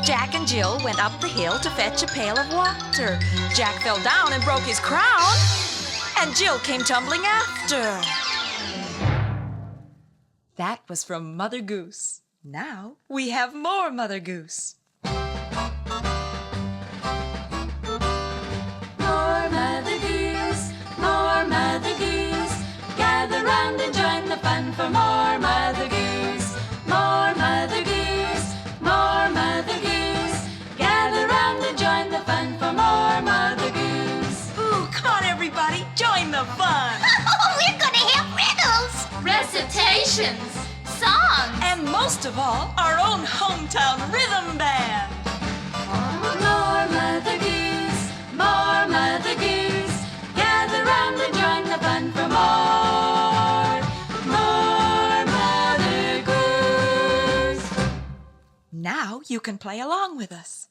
Jack and Jill went up the hill to fetch a pail of water. Jack fell down and broke his crown, and Jill came tumbling after. That was from Mother Goose. Now we have more Mother Goose. More Mother Goose, more Mother Goose. Gather round and join the fun for more Mother Goose. More Mother Goose, more Mother Goose. Gather round and join the fun for more Mother Goose. Ooh, come on everybody, join the fun. We're gonna have riddles, Recitations, songs, And most of all, our own hometown rhythm band. more Mother Goose, more Mother Goose. Gather round and join the fun for more Mother Goose. Now you can play along with us.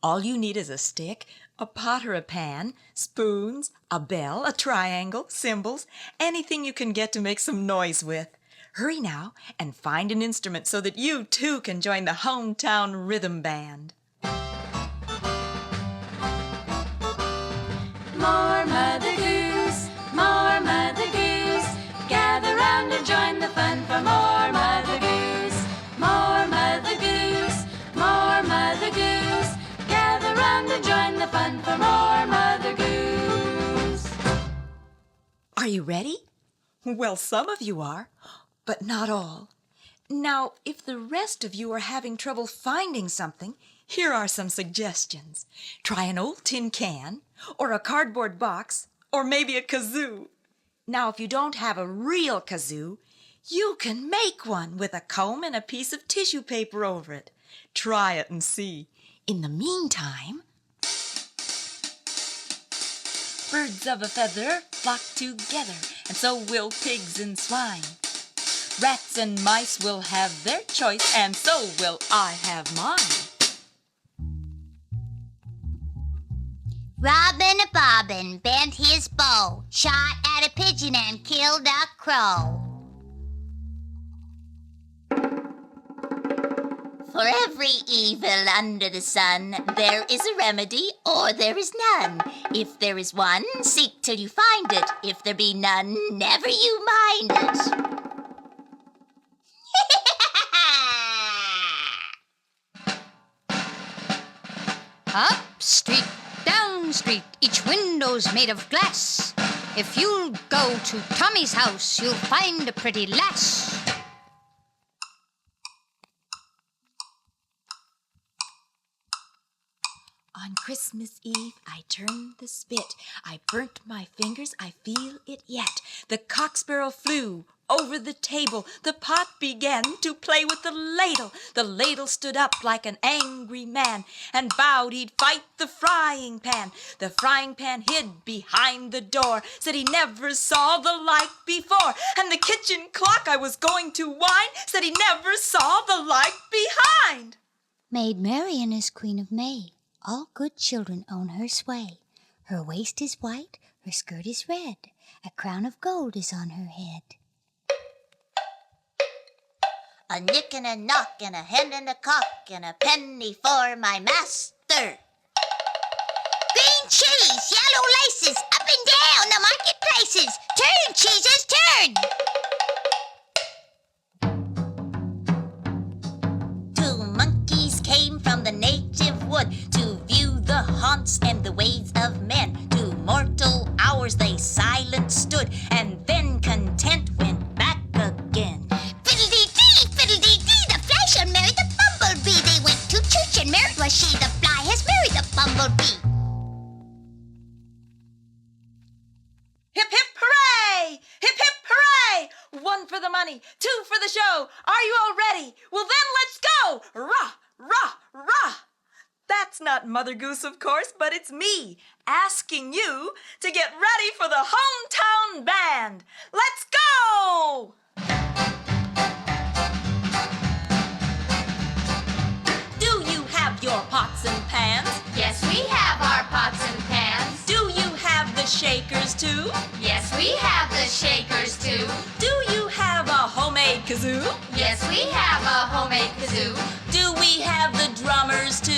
All you need is a stick, a pot or a pan, spoons, a bell, a triangle, cymbals, anything you can get to make some noise with. Hurry now and find an instrument so that you too can join the hometown rhythm band. More Mother Goose, more Mother Goose. Gather round and join the fun for more Mother Goose. More Mother Goose, more Mother Goose. Gather round and join the fun for more Mother Goose. Are you ready? Well, some of you are, but not all. Now, if the rest of you are having trouble finding something, here are some suggestions. Try an old tin can, or a cardboard box, or maybe a kazoo. Now, if you don't have a real kazoo, you can make one with a comb and a piece of tissue paper over it. Try it and see. In the meantime, birds of a feather flock together, and so will pigs and swine. Rats and mice will have their choice, and so will I have mine. Robin a bobbin bent his bow, shot at a pigeon and killed a crow. For every evil under the sun, there is a remedy or there is none. If there is one, seek till you find it. If there be none, never you mind it. Up street, down street, each window's made of glass. If you'll go to Tommy's house, you'll find a pretty lass. On Christmas Eve, I turned the spit. I burnt my fingers, I feel it yet. The cock sparrow flew over the table. The pot began to play with the ladle. The ladle stood up like an angry man and vowed he'd fight the frying pan. The frying pan hid behind the door, said he never saw the like before. And the kitchen clock I was going to wind said he never saw the like behind. Maid Marian is Queen of May. All good children own her sway. Her waist is white, her skirt is red. A crown of gold is on her head. A nick and a knock and a hen and a cock and a penny for my master. Green cheese, yellow laces, up and down the marketplaces. Turn, cheeses, turn. Two monkeys came from the native wood to view the haunts and the ways of men. 2 mortal hours they silent stood, and then content went back again. Fiddle-dee-dee, the fly shall marry the bumblebee. They went to church and married was she. The fly has married the bumblebee. Hip, hip, hooray! Hip, hip, hooray! 1 for the money, 2 for the show. Are you all ready? Well, then let's go! Rah, rah, rah! That's not Mother Goose, of course, but it's me asking you to get ready for the hometown band. Let's go! Do you have your pots and pans? Yes, we have our pots and pans. Do you have the shakers too? Yes, we have the shakers too. Do you have a homemade kazoo? Yes, we have a homemade kazoo. Do we have the drummers too?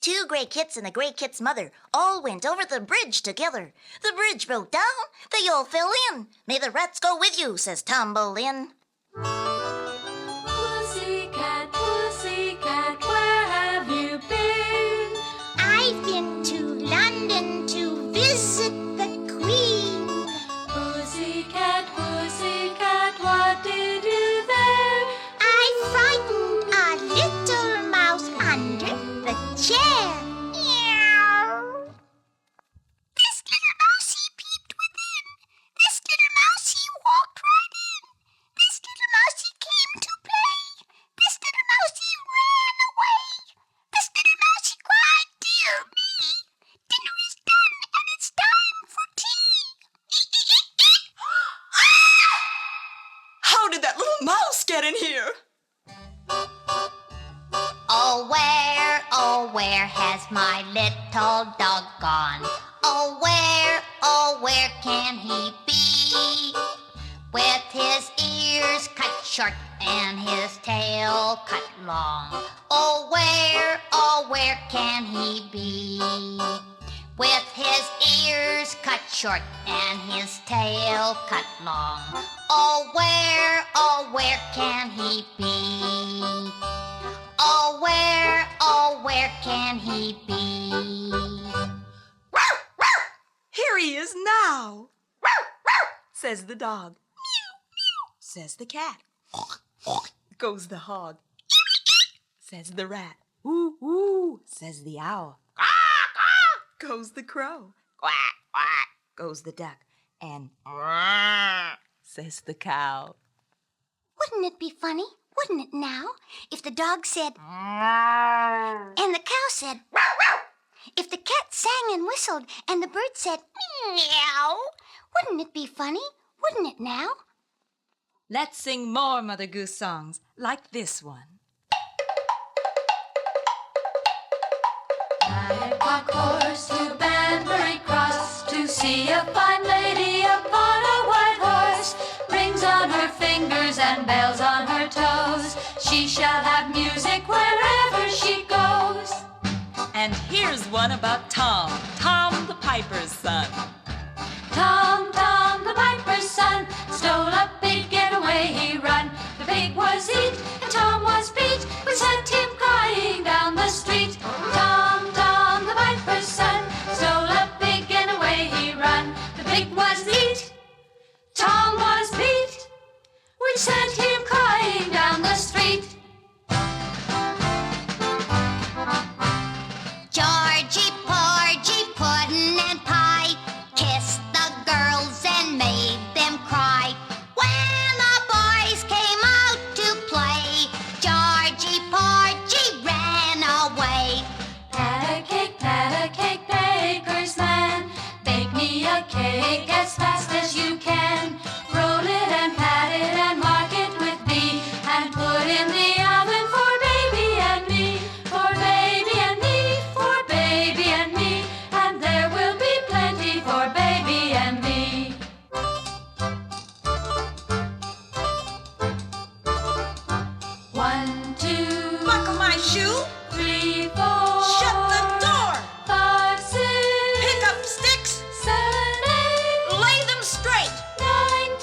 Two gray kits and a gray kit's mother all went over the bridge together. The bridge broke down, they all fell in. May the rats go with you, says Tumble-in. Pussycat, pussycat, where have you been? I've been to London to visit the Queen. Pussycat, pussycat, what did you there? I frightened a little mouse under the chair. Meow. This little mousey peeped within. This little mousey walked right in. This little mousey came to play. This little mousey ran away. This little mousey cried, dear me. Dinner is done and it's time for tea. How did that little mouse get in here? Oh, where has my little dog gone? Oh, where can he be? With his ears cut short and his tail cut long. Oh, where can he be? With his ears cut short and his tail cut long. Oh, where can he be? Oh, where can he be? Here he is now, says the dog. Says the cat. Goes the hog. Says the rat. Ooh, ooh, says the owl. Goes the crow. Quack, quack, goes the duck. And says the cow. Wouldn't it be funny, wouldn't it now, if the dog said and the cow said if the cat sang and whistled and the bird said meow? Wouldn't it be funny, wouldn't it now? Let's sing more Mother Goose songs like this one. 9 o'clock horse to Banbury Cross to see a fine lady upon a white horse. Rings on her fingers and bells on her toes. She shall have music wherever she goes. And here's one about Tom, Tom the Piper's son. Tom, Tom, the piper's son, stole a pig and away he run. The pig was eat and Tom was beat. We sent him crying down the street. Tom, Tom, the piper's son, stole a pig and away he run. The pig was eat, Tom was beat. We sent him crying down the street. Georgie Porgie, pudding and pie, kissed the girls and made them cry. When the boys came out to play, Georgie Porgie ran away. Pat a cake, baker's man. Bake me a cake as fast as you can. Roll it and pat it and mark it with B. And put in the oven for baby and me. For baby and me, for baby and me. And there will be plenty for baby and me. One, two, Buckle my shoe, 3, 4. shut the door, 5, 6. pick up sticks, 7, 8. lay them straight. 9,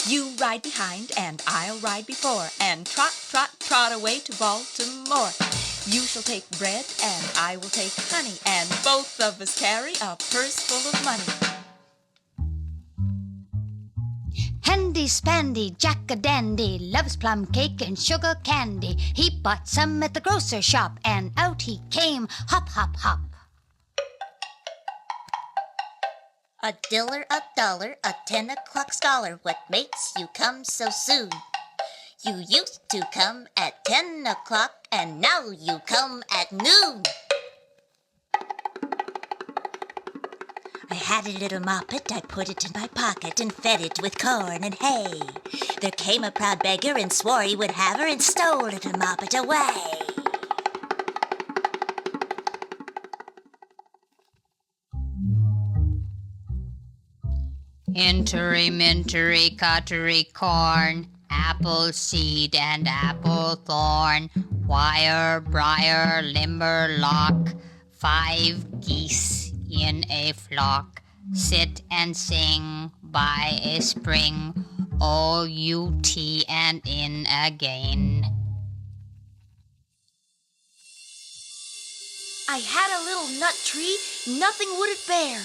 You ride behind and I'll ride before, and trot, trot, trot away to Baltimore. You shall take bread and I will take honey, and both of us carry a purse full of money. Handy Spandy, Jack-a-dandy, loves plum cake and sugar candy. He bought some at the grocer's shop, and out he came, hop, hop, hop. A diller, a dollar, a 10 o'clock scholar, what makes you come so soon? You used to come at 10 o'clock, and now you come at noon. I had a little moppet, I put it in my pocket and fed it with corn and hay. There came a proud beggar and swore he would have her and stole little moppet away. Entering, mintery, cuttery, corn, apple seed and apple thorn, wire, briar, limber, lock, 5 geese in a flock, sit and sing by a spring, all ut and in again. I had a little nut tree, nothing would it bear.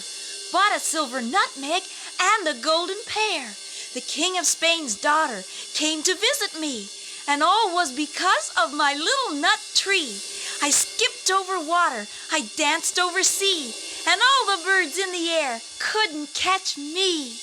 Bought a silver nutmeg and a golden pear. The King of Spain's daughter came to visit me, and all was because of my little nut tree. I skipped over water, I danced over sea, and all the birds in the air couldn't catch me.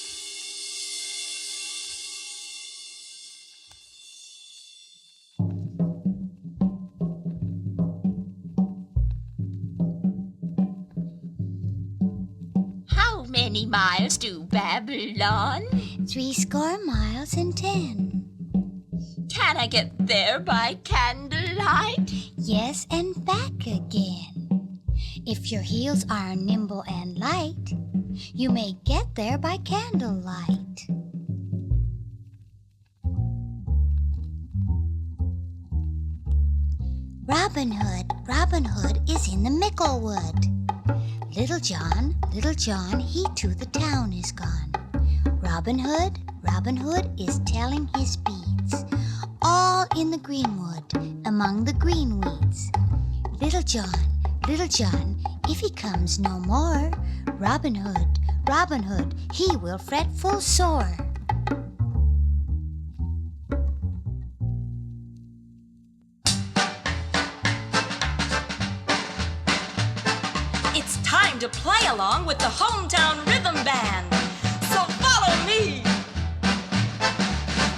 How many miles to Babylon? 80 miles and 10. Can I get there by candlelight? Yes, and back again. If your heels are nimble and light, you may get there by candlelight. Robin Hood is in the mickle wood. Little John, he to the town is gone. Robin Hood is telling his beads, all in the greenwood, among the green weeds. Little John, if he comes no more, Robin Hood, he will fret full sore. It's time to play along with the hometown rhythm band. So follow me.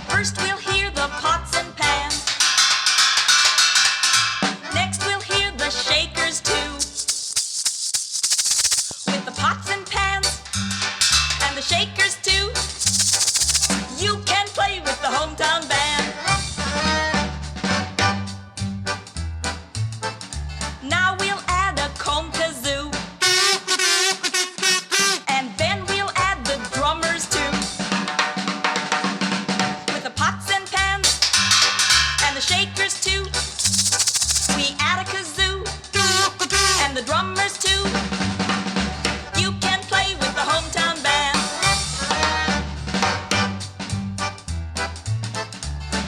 First we'll hear the pots and pans. Next we'll hear the shakers too. With the pots and pans and the shakers too, you can play with the hometown band. Now we'll add a comb kazoo. And then we'll add the drummers too. With the pots and pans and the shakers too, we add a kazoo and the drummers too. You can play with the hometown band.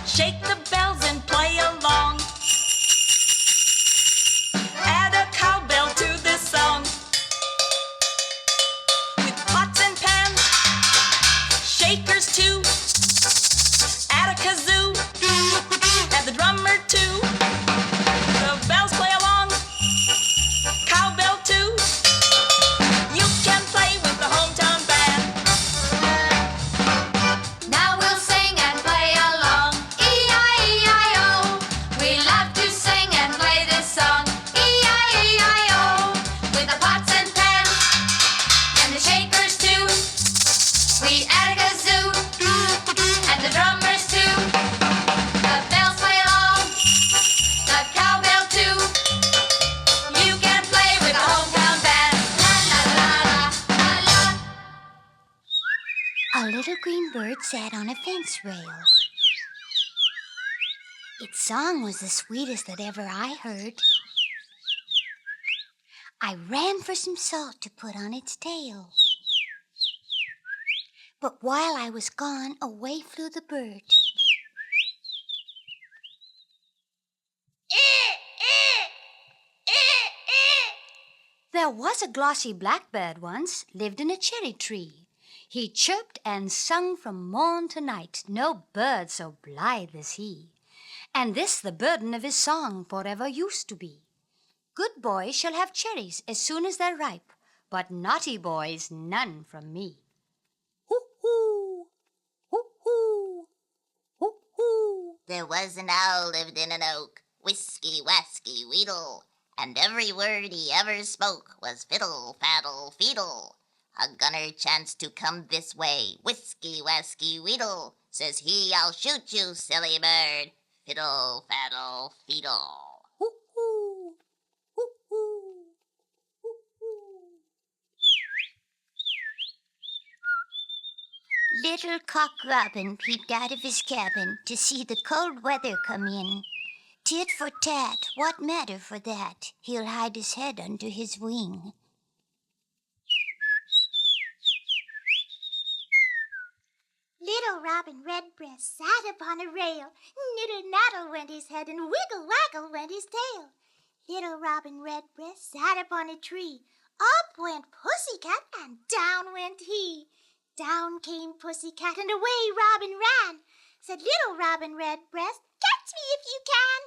Shake the bells and play along. Add a cowbell to this song. With pots and pans, shakers too, add a kazoo, add the drummer too. The bells play along, cowbell too. You can play with the hometown band. Now we'll sing and play along. E-I-E-I-O. We love to sing and play this song. E-I-E-I-O. With the pots and pans and the shakers too. We add a kazoo and the drummers too. The bells play along, the cowbell too. You can play with the hometown band. La la la la la la. A little green bird sat on a fence rail. Its song was the sweetest that ever I heard. I ran for some salt to put on its tail. But while I was gone, away flew the bird. There was a glossy blackbird once, lived in a cherry tree. He chirped and sung from morn to night, no bird so blithe as he. And this the burden of his song forever used to be. Good boys shall have cherries as soon as they're ripe, but naughty boys none from me. Hoo-hoo, hoo-hoo, hoo-hoo. There was an owl lived in an oak, whiskey, wasky, weedle, and every word he ever spoke was fiddle, faddle, feedle. A gunner chanced to come this way, whiskey, wasky, weedle. Says he, I'll shoot you, silly bird, fiddle, faddle, feedle. Hoo-hoo, hoo-hoo, hoo-hoo. Little Cock Robin peeped out of his cabin to see the cold weather come in. Tit for tat, what matter for that? He'll hide his head under his wing. Little Robin Redbreast sat upon a rail. Niddle-naddle went his head, and wiggle-waggle went his tail. Little Robin Redbreast sat upon a tree. Up went Pussycat, and down went he. Down came Pussycat, and away Robin ran. Said little Robin Redbreast, catch me if you can.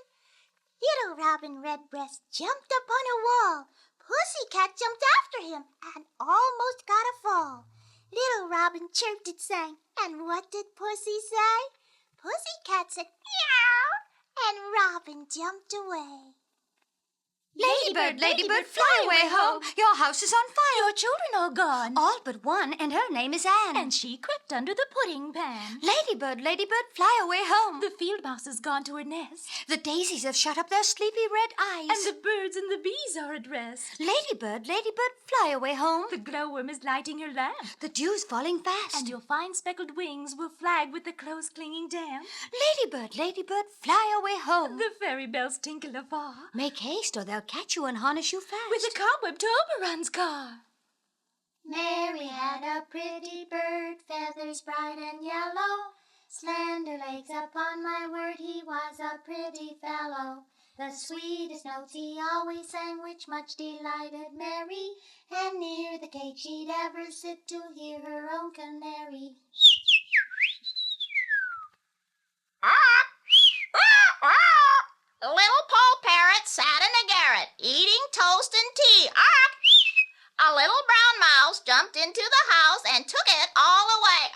Little Robin Redbreast jumped upon a wall. Pussycat jumped after him, and almost got a fall. Little Robin chirped and sang, and what did Pussy say? Pussycat said, meow, and Robin jumped away. Ladybird, ladybird, fly away home. Your house is on fire. Your children are gone. All but one, and her name is Anne. And she crept under the pudding pan. Ladybird, ladybird, fly away home. The field mouse has gone to her nest. The daisies have shut up their sleepy red eyes. And the birds and the bees are at rest. Ladybird, ladybird, fly away home. The glowworm is lighting her lamp. The dew's falling fast. And your fine speckled wings will flag with the close clinging damp. Ladybird, ladybird, fly away home. The fairy bells tinkle afar. Make haste, or they'll catch you and harness you fast. With a cobweb Tobleron's car. Mary had a pretty bird, feathers bright and yellow, slender legs, upon my word, he was a pretty fellow. The sweetest notes he always sang, which much delighted Mary, and near the cage she'd ever sit to hear her own canary. Little Poll Parrot sat in a garret, eating toast and tea. A little brown mouse jumped into the house and took it all away.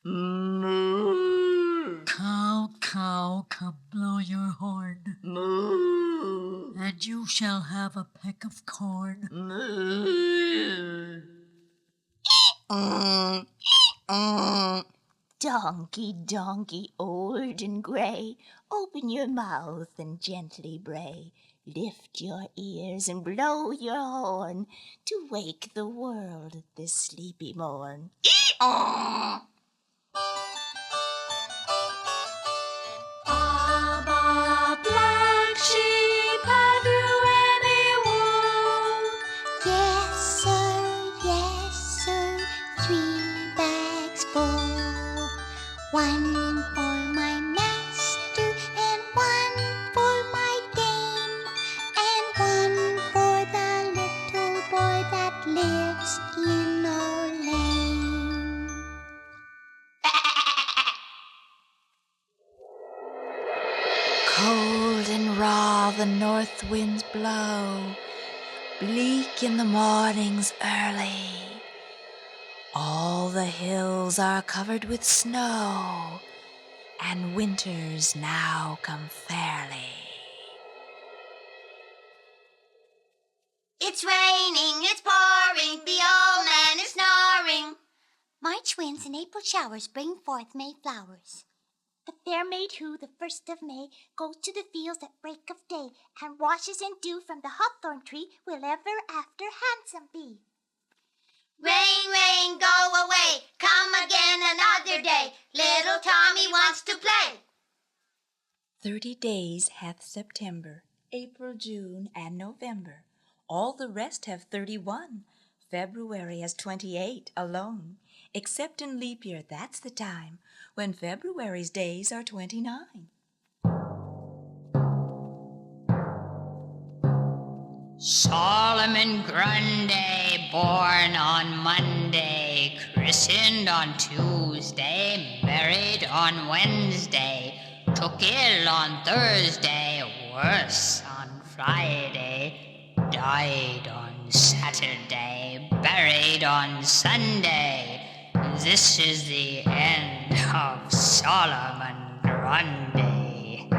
Moo. Cow, cow, come blow your horn. Moo. And you shall have a peck of corn. Moo. Donkey, donkey, old and gray, open your mouth and gently bray. Lift your ears and blow your horn to wake the world this sleepy morn. Baa Baa Black Sheep, have you any wool? Yes, sir, 3 bags full. One for my master, and one for my dame, and one for the little boy that lives in a lane. Cold and raw the north winds blow, bleak in the mornings early. All the hills are covered with snow, and winters now come fairly. It's raining, it's pouring, the old man is snoring. March winds and April showers bring forth May flowers. The fair maid who, the 1st of May, goes to the fields at break of day, and washes in dew from the hawthorn tree, will ever after handsome be. Rain, rain, go away, come again another day. Little Tommy wants to play. 30 days hath September, April, June, and November. All the rest have 31. February has 28 alone. Except in leap year, that's the time when February's days are 29. Solomon Grundy, born on Monday, christened on Tuesday, married on Wednesday, took ill on Thursday, worse on Friday, died on Saturday, buried on Sunday. This is the end of Solomon Grundy.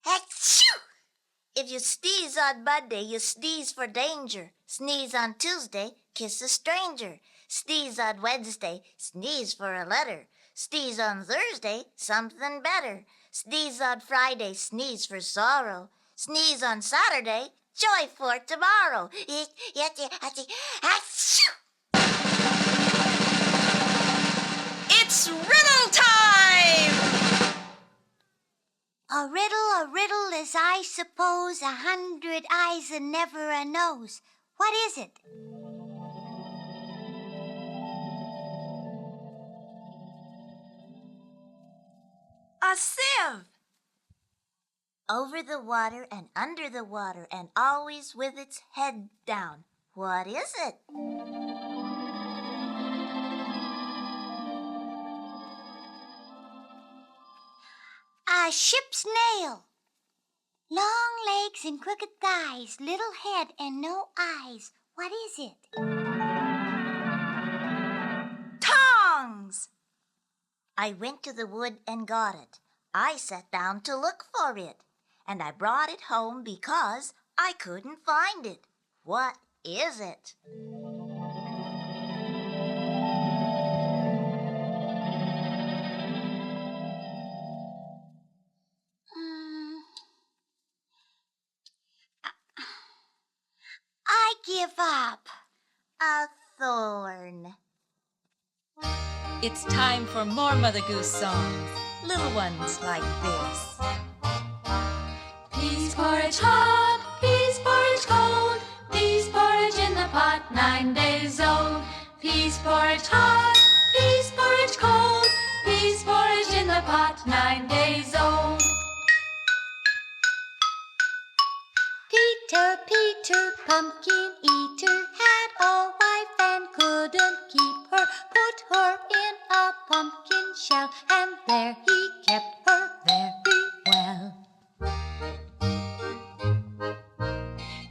Achoo! If you sneeze on Monday, you sneeze for danger. Sneeze on Tuesday, kiss a stranger. Sneeze on Wednesday, sneeze for a letter. Sneeze on Thursday, something better. Sneeze on Friday, sneeze for sorrow. Sneeze on Saturday, joy for tomorrow. Achoo! It's Riddle Time! A riddle is, I suppose, 100 eyes and never a nose. What is it? A sieve! Over the water and under the water and always with its head down. What is it? A ship's nail. Long legs and crooked thighs, little head and no eyes. What is it? Tongs! I went to the wood and got it. I sat down to look for it. And I brought it home because I couldn't find it. What is it? I give up. A thorn. It's time for more Mother Goose songs, little ones like this. Pease porridge hot, pease porridge cold, pease porridge in the pot, 9 days old. Pease porridge hot, pease porridge cold, pease porridge in the pot, 9 days old. Peter, Peter, pumpkin eater, had a wife and couldn't keep her. Put her in a pumpkin shell, and there he kept her very well.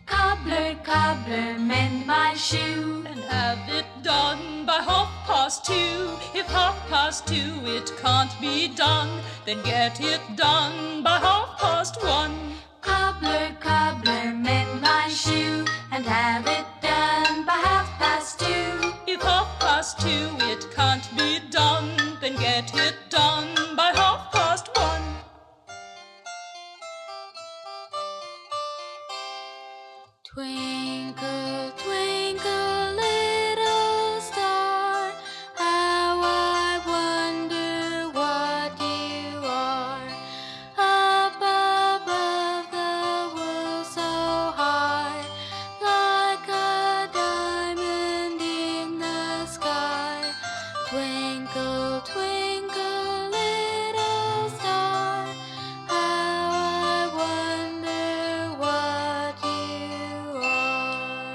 Cobbler, cobbler, mend my shoe, And have it done by 2:30. If 2:30 it can't be done, then get it done by 1:30. Cobbler, cobbler, mend my shoe, and have it done by 2:30. If 2:30 it can't be done, then get it done by 1:30. Twinkle, twinkle, little star, how I wonder what you are. Up above the world so high, like a diamond in the sky. Twinkle, twinkle, little star, how I wonder what you are.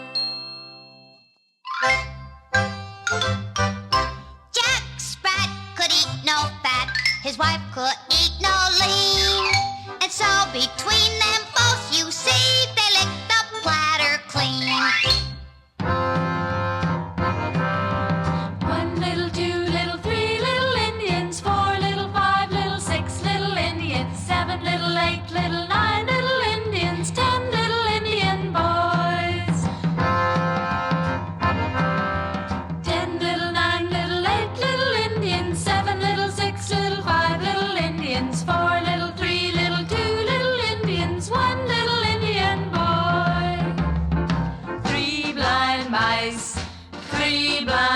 Jack Sprat could eat no fat, his wife could eat no lean. And so between them both, you see, they licked the platter clean. 1 little, 2 little, 3 little Indians, 4 little, 5 little, 6 little Indians, 7 little, 8 little, 9 little Indians, 10 little Indian boys. 10 little, 9 little, 8 little Indians, 7 little, 6 little, 5 little Indians, 4 little, 3 little, 2 little Indians, 1 little Indian boy. 3 blind mice, 3 blind